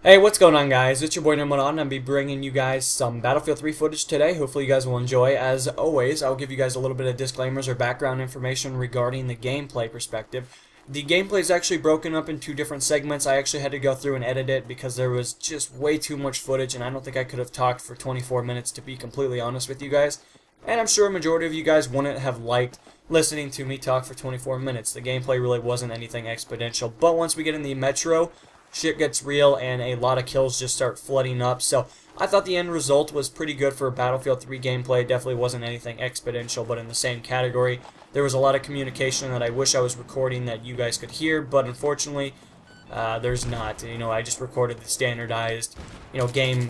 Hey, what's going on, guys? It's your boy Number On. I'll be bringing you guys some Battlefield 3 footage today. Hopefully you guys will enjoy. As always, I'll give you guys a little bit of disclaimers or background information regarding the gameplay perspective. The gameplay is actually broken up in two different segments. I actually had to go through and edit it because there was just way too much footage, and I don't think I could have talked for 24 minutes, to be completely honest with you guys. And I'm sure a majority of you guys wouldn't have liked listening to me talk for 24 minutes. The gameplay really wasn't anything exponential, but once we get in the metro, shit gets real and a lot of kills just start flooding up. So I thought the end result was pretty good for Battlefield 3 gameplay. It definitely wasn't anything exponential, but in the same category. There was a lot of communication that I wish I was recording that you guys could hear, but unfortunately there's not. I just recorded the standardized game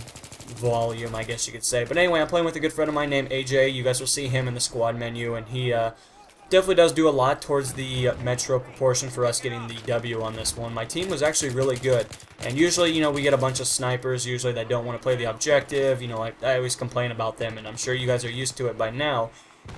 volume, I guess you could say. But anyway, I'm playing with a good friend of mine named AJ. You guys will see him in the squad menu, and he definitely does do a lot towards the Metro proportion for us getting the W on this one. My team was actually really good, and usually, we get a bunch of snipers usually that don't want to play the objective. I always complain about them, and I'm sure you guys are used to it by now,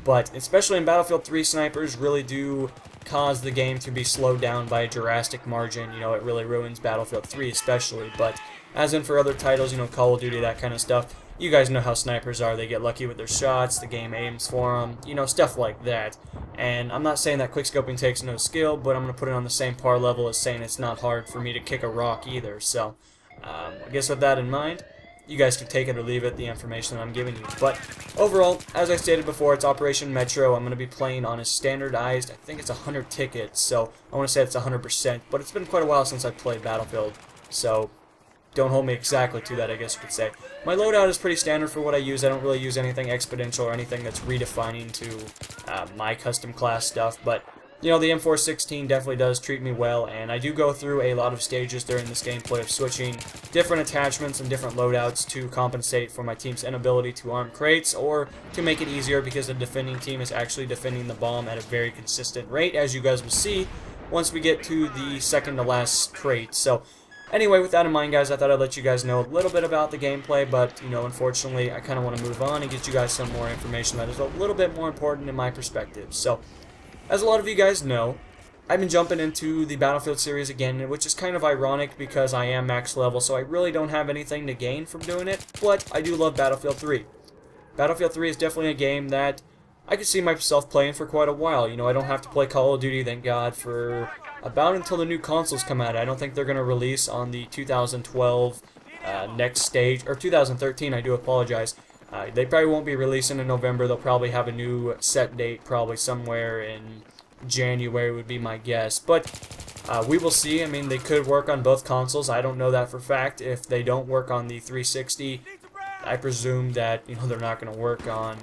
but especially in Battlefield 3, snipers really do cause the game to be slowed down by a drastic margin. It really ruins Battlefield 3 especially, but as in for other titles, Call of Duty, that kind of stuff, you guys know how snipers are. They get lucky with their shots, the game aims for them, stuff like that. And I'm not saying that quickscoping takes no skill, but I'm going to put it on the same par level as saying it's not hard for me to kick a rock either. So, I guess with that in mind, you guys can take it or leave it, the information that I'm giving you. But overall, as I stated before, it's Operation Metro. I'm going to be playing on a standardized, I think it's 100 tickets, so I want to say it's 100%, but it's been quite a while since I played Battlefield, so don't hold me exactly to that, I guess you could say. My loadout is pretty standard for what I use. I don't really use anything exponential or anything that's redefining to my custom class stuff, but the M416 definitely does treat me well, and I do go through a lot of stages during this gameplay of switching different attachments and different loadouts to compensate for my team's inability to arm crates, or to make it easier because the defending team is actually defending the bomb at a very consistent rate, as you guys will see once we get to the second to last crate. So anyway, with that in mind, guys, I thought I'd let you guys know a little bit about the gameplay, but, unfortunately, I kind of want to move on and get you guys some more information that is a little bit more important in my perspective. So, as a lot of you guys know, I've been jumping into the Battlefield series again, which is kind of ironic because I am max level, so I really don't have anything to gain from doing it, but I do love Battlefield 3. Battlefield 3 is definitely a game that I could see myself playing for quite a while. I don't have to play Call of Duty, thank God, for about until the new consoles come out. I don't think they're going to release on the 2012 next stage, or 2013, I do apologize. They probably won't be releasing in November. They'll probably have a new set date, probably somewhere in January would be my guess. But we will see. I mean, they could work on both consoles. I don't know that for a fact. If they don't work on the 360, I presume that they're not going to work on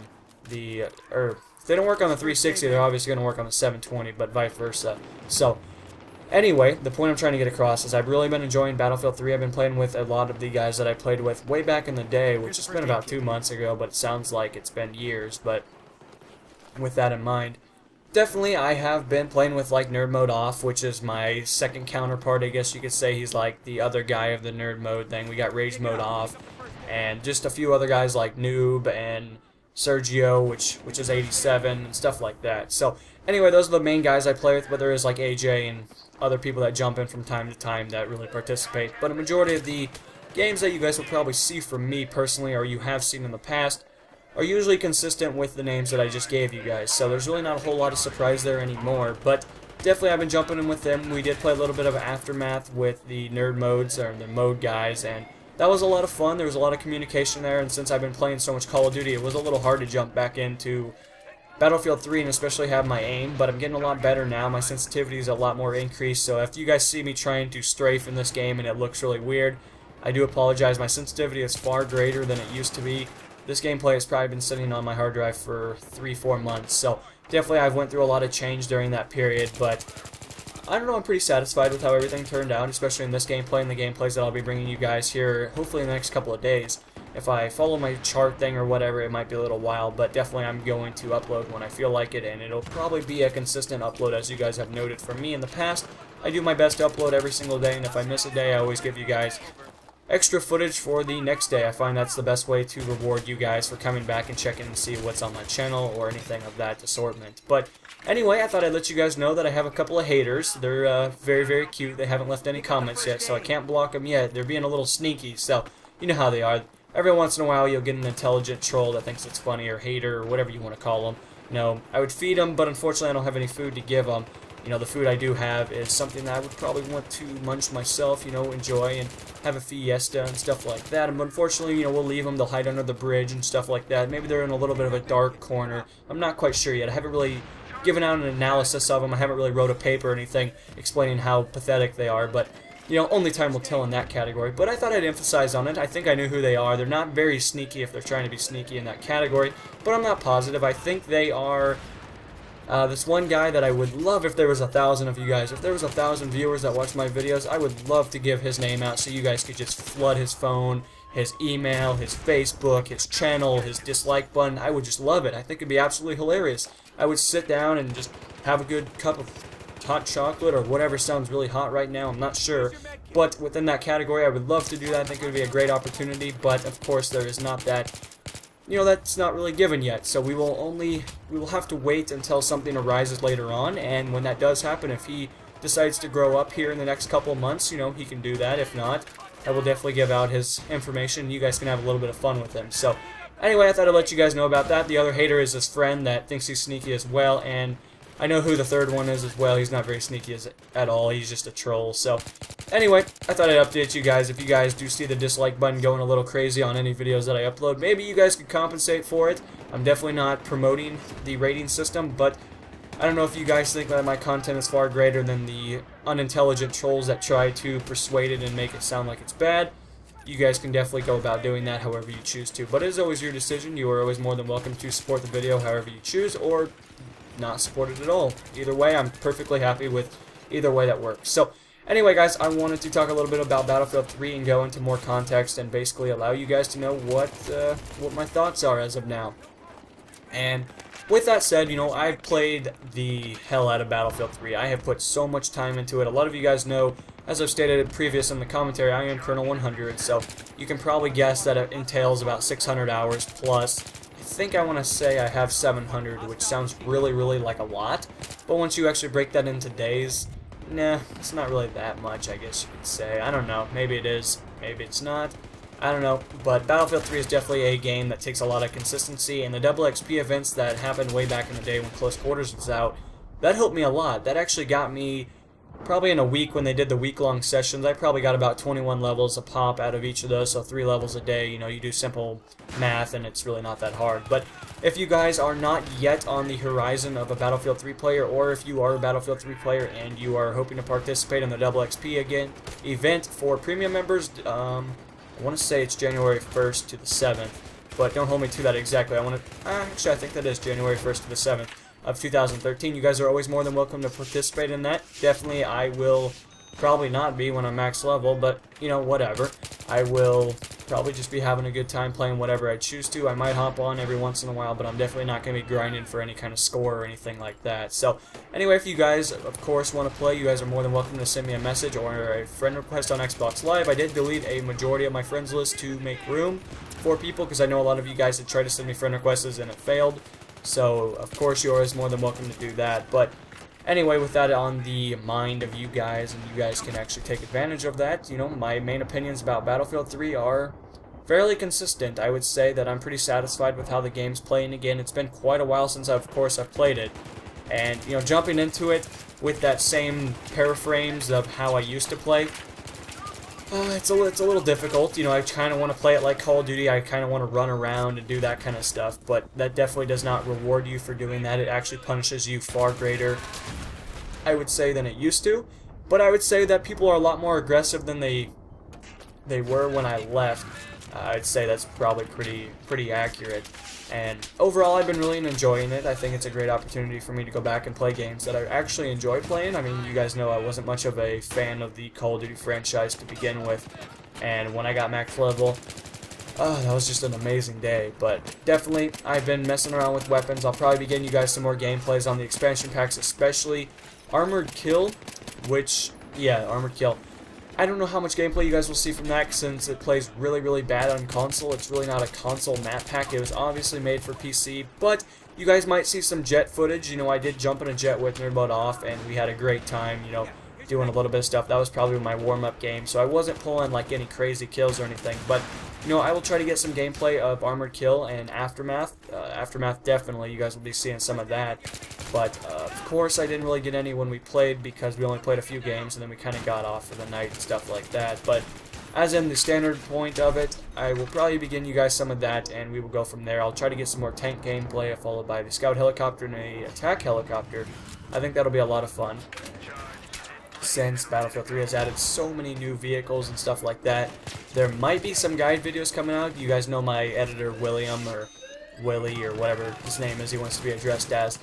the, or if they don't work on the 360, they're obviously going to work on the 720, but vice versa. So anyway, the point I'm trying to get across is I've really been enjoying Battlefield 3. I've been playing with a lot of the guys that I played with way back in the day, which has been about 2 months ago, but it sounds like it's been years. But with that in mind, definitely I have been playing with like Nerd Mode Off, which is my second counterpart, I guess you could say. He's like the other guy of the Nerd Mode thing. We got Rage Mode Off, and just a few other guys like Noob and Sergio, which is 87, and stuff like that. So anyway, those are the main guys I play with, but there is like AJ and other people that jump in from time to time that really participate. But a majority of the games that you guys will probably see from me personally, or you have seen in the past, are usually consistent with the names that I just gave you guys. So there's really not a whole lot of surprise there anymore, but definitely I've been jumping in with them. We did play a little bit of Aftermath with the nerd modes, or the mode guys, and that was a lot of fun. There was a lot of communication there, and since I've been playing so much Call of Duty, it was a little hard to jump back into Battlefield 3 and especially have my aim, but I'm getting a lot better now. My sensitivity is a lot more increased, so if you guys see me trying to strafe in this game and it looks really weird, I do apologize. My sensitivity is far greater than it used to be. This gameplay has probably been sitting on my hard drive for 3-4 months, so definitely I've went through a lot of change during that period, but I don't know, I'm pretty satisfied with how everything turned out, especially in this gameplay and the gameplays that I'll be bringing you guys here, hopefully in the next couple of days. If I follow my chart thing or whatever, it might be a little while, but definitely I'm going to upload when I feel like it, and it'll probably be a consistent upload, as you guys have noted from me in the past. I do my best to upload every single day, and if I miss a day, I always give you guys extra footage for the next day. I find that's the best way to reward you guys for coming back and checking and see what's on my channel or anything of that assortment. But anyway, I thought I'd let you guys know that I have a couple of haters. They're very, very cute. They haven't left any comments yet, so I can't block them yet. They're being a little sneaky, so you know how they are. Every once in a while, you'll get an intelligent troll that thinks it's funny, or hater, or whatever you want to call them. You know, I would feed them, but unfortunately I don't have any food to give them. You know, the food I do have is something that I would probably want to munch myself, you know, enjoy and have a fiesta and stuff like that. And unfortunately, you know, we'll leave them. They'll hide under the bridge and stuff like that. Maybe they're in a little bit of a dark corner. I'm not quite sure yet. I haven't really given out an analysis of them. I haven't really wrote a paper or anything explaining how pathetic they are, but you know, only time will tell in that category. But I thought I'd emphasize on it. I think I knew who they are. They're not very sneaky if they're trying to be sneaky in that category, but I'm not positive. I think they are this one guy that I would love if there was 1,000 of you guys. If there was 1,000 viewers that watch my videos, I would love to give his name out so you guys could just flood his phone, his email, his Facebook, his channel, his dislike button. I would just love it. I think it'd be absolutely hilarious. I would sit down and just have a good cup of hot chocolate or whatever sounds really hot right now. I'm not sure, but within that category I would love to do that. I think it would be a great opportunity, but of course there is not that, you know, that's not really given yet, so we will have to wait until something arises later on. And when that does happen, if he decides to grow up here in the next couple of months, you know, he can do that. If not, I will definitely give out his information. You guys can have a little bit of fun with him. So anyway, I thought I'd let you guys know about that. The other hater is his friend that thinks he's sneaky as well, and I know who the third one is as well. He's not very sneaky at all. He's just a troll. So anyway, I thought I'd update you guys. If you guys do see the dislike button going a little crazy on any videos that I upload, maybe you guys could compensate for it. I'm definitely not promoting the rating system, but I don't know if you guys think that my content is far greater than the unintelligent trolls that try to persuade it and make it sound like it's bad. You guys can definitely go about doing that however you choose to. But it is always your decision. You are always more than welcome to support the video however you choose, or not support it at all. Either way, I'm perfectly happy with either way that works. So anyway, guys, I wanted to talk a little bit about Battlefield 3 and go into more context and basically allow you guys to know what my thoughts are as of now. And with that said, you know, I've played the hell out of Battlefield 3. I have put so much time into it. A lot of you guys know, as I've stated previous in the commentary, I am Colonel 100, so you can probably guess that it entails about 600 hours plus. I think I want to say I have 700, which sounds really, really like a lot, but once you actually break that into days, nah, it's not really that much, I guess you could say. I don't know, maybe it is, maybe it's not, I don't know, but Battlefield 3 is definitely a game that takes a lot of consistency, and the double XP events that happened way back in the day when Close Quarters was out, that helped me a lot. That actually got me, probably in a week when they did the week-long sessions, I probably got about 21 levels a pop out of each of those, so 3 levels a day. You know, you do simple math and it's really not that hard. But if you guys are not yet on the horizon of a Battlefield 3 player, or if you are a Battlefield 3 player and you are hoping to participate in the double XP event for premium members, I want to say it's January 1st to the 7th, but don't hold me to that exactly. Actually, I think that is January 1st to the 7th. Of 2013. You guys are always more than welcome to participate in that. Definitely, I will probably not be when I'm max level, but, you know, whatever. I will probably just be having a good time playing whatever I choose to. I might hop on every once in a while, but I'm definitely not going to be grinding for any kind of score or anything like that. So, anyway, if you guys, of course, want to play, you guys are more than welcome to send me a message or a friend request on Xbox Live. I did delete a majority of my friends list to make room for people, because I know a lot of you guys had tried to send me friend requests and it failed. So, of course, you're always more than welcome to do that. But anyway, with that on the mind of you guys, and you guys can actually take advantage of that, you know, my main opinions about Battlefield 3 are fairly consistent. I would say that I'm pretty satisfied with how the game's playing again. It's been quite a while since, of course, I've played it. And, you know, jumping into it with that same paraframes of how I used to play, it's a little difficult. You know, I kind of want to play it like Call of Duty. I kind of want to run around and do that kind of stuff, but that definitely does not reward you for doing that. It actually punishes you far greater, I would say, than it used to. But I would say that people are a lot more aggressive than they were when I left. I'd say that's probably pretty accurate. And overall, I've been really enjoying it. I think it's a great opportunity for me to go back and play games that I actually enjoy playing. I mean, you guys know I wasn't much of a fan of the Call of Duty franchise to begin with. And when I got max level, that was just an amazing day. But definitely, I've been messing around with weapons. I'll probably be getting you guys some more gameplays on the expansion packs, especially Armored Kill, which, yeah, Armored Kill. I don't know how much gameplay you guys will see from that since it plays really, really bad on console. It's really not a console map pack. It was obviously made for PC, but you guys might see some jet footage. You know, I did jump in a jet with Nerdbot off, and we had a great time, you know, doing a little bit of stuff. That was probably my warm-up game, so I wasn't pulling like any crazy kills or anything, but you know, I will try to get some gameplay of Armored Kill and Aftermath. Aftermath, definitely, you guys will be seeing some of that. But, of course, I didn't really get any when we played because we only played a few games and then we kind of got off for the night and stuff like that. But, as in the standard point of it, I will probably begin you guys some of that and we will go from there. I'll try to get some more tank gameplay followed by the scout helicopter and a attack helicopter. I think that'll be a lot of fun, since Battlefield 3 has added so many new vehicles and stuff like that. There might be some guide videos coming out. You guys know my editor, William, or Willie, or whatever his name is he wants to be addressed as.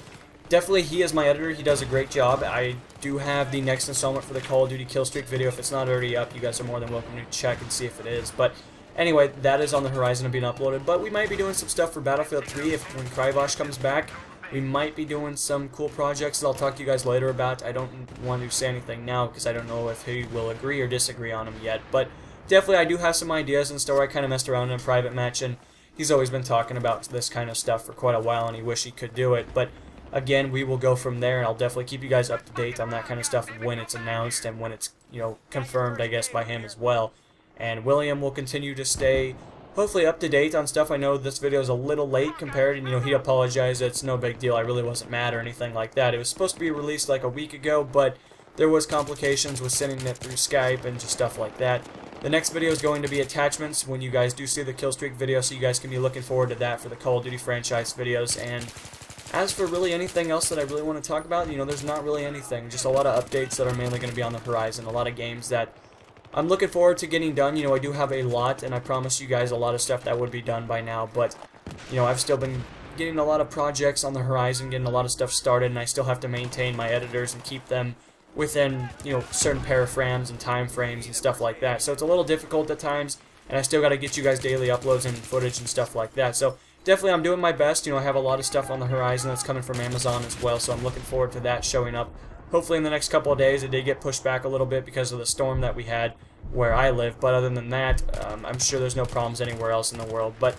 Definitely, he is my editor. He does a great job. I do have the next installment for the Call of Duty Killstreak video. If it's not already up, you guys are more than welcome to check and see if it is. But anyway, that is on the horizon of being uploaded. But we might be doing some stuff for Battlefield 3 when Krybosh comes back. We might be doing some cool projects that I'll talk to you guys later about. I don't want to say anything now because I don't know if he will agree or disagree on them yet. But definitely I do have some ideas and stuff. I kind of messed around in a private match, and he's always been talking about this kind of stuff for quite a while, and he wished he could do it. But again, we will go from there, and I'll definitely keep you guys up to date on that kind of stuff when it's announced and when it's, you know, confirmed, I guess, by him as well. And William will continue to stay hopefully up to date on stuff. I know this video is a little late compared, and you know, he apologized. It's no big deal. I really wasn't mad or anything like that. It was supposed to be released like a week ago, but there was complications with sending it through Skype and just stuff like that. The next video is going to be attachments when you guys do see the Killstreak video, so you guys can be looking forward to that for the Call of Duty franchise videos. And as for really anything else that I really want to talk about, you know, there's not really anything. Just a lot of updates that are mainly going to be on the horizon. A lot of games that I'm looking forward to getting done. You know, I do have a lot, and I promised you guys a lot of stuff that would be done by now, but, you know, I've still been getting a lot of projects on the horizon, getting a lot of stuff started, and I still have to maintain my editors and keep them within, you know, certain paraframes and time frames and stuff like that. So it's a little difficult at times, and I still got to get you guys daily uploads and footage and stuff like that. So definitely I'm doing my best. You know, I have a lot of stuff on the horizon that's coming from Amazon as well, so I'm looking forward to that showing up hopefully in the next couple of days. It did get pushed back a little bit because of the storm that we had where I live, but other than that, I'm sure there's no problems anywhere else in the world. But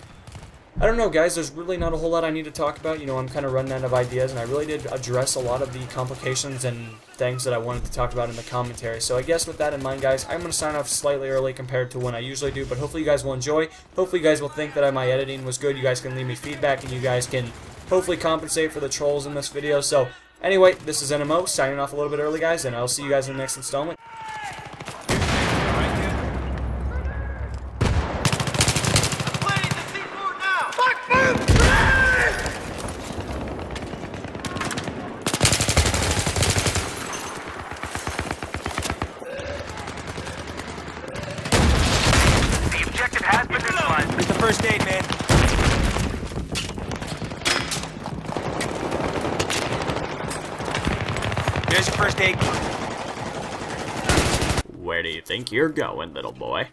I don't know, guys, there's really not a whole lot I need to talk about. You know, I'm kind of running out of ideas, and I really did address a lot of the complications and things that I wanted to talk about in the commentary. So I guess with that in mind, guys, I'm going to sign off slightly early compared to when I usually do, but hopefully you guys will enjoy. Hopefully you guys will think that my editing was good. You guys can leave me feedback, and you guys can hopefully compensate for the trolls in this video. So anyway, this is NMO, signing off a little bit early, guys, and I'll see you guys in the next installment. It's the first aid, man. Here's your first aid. Where do you think you're going, little boy?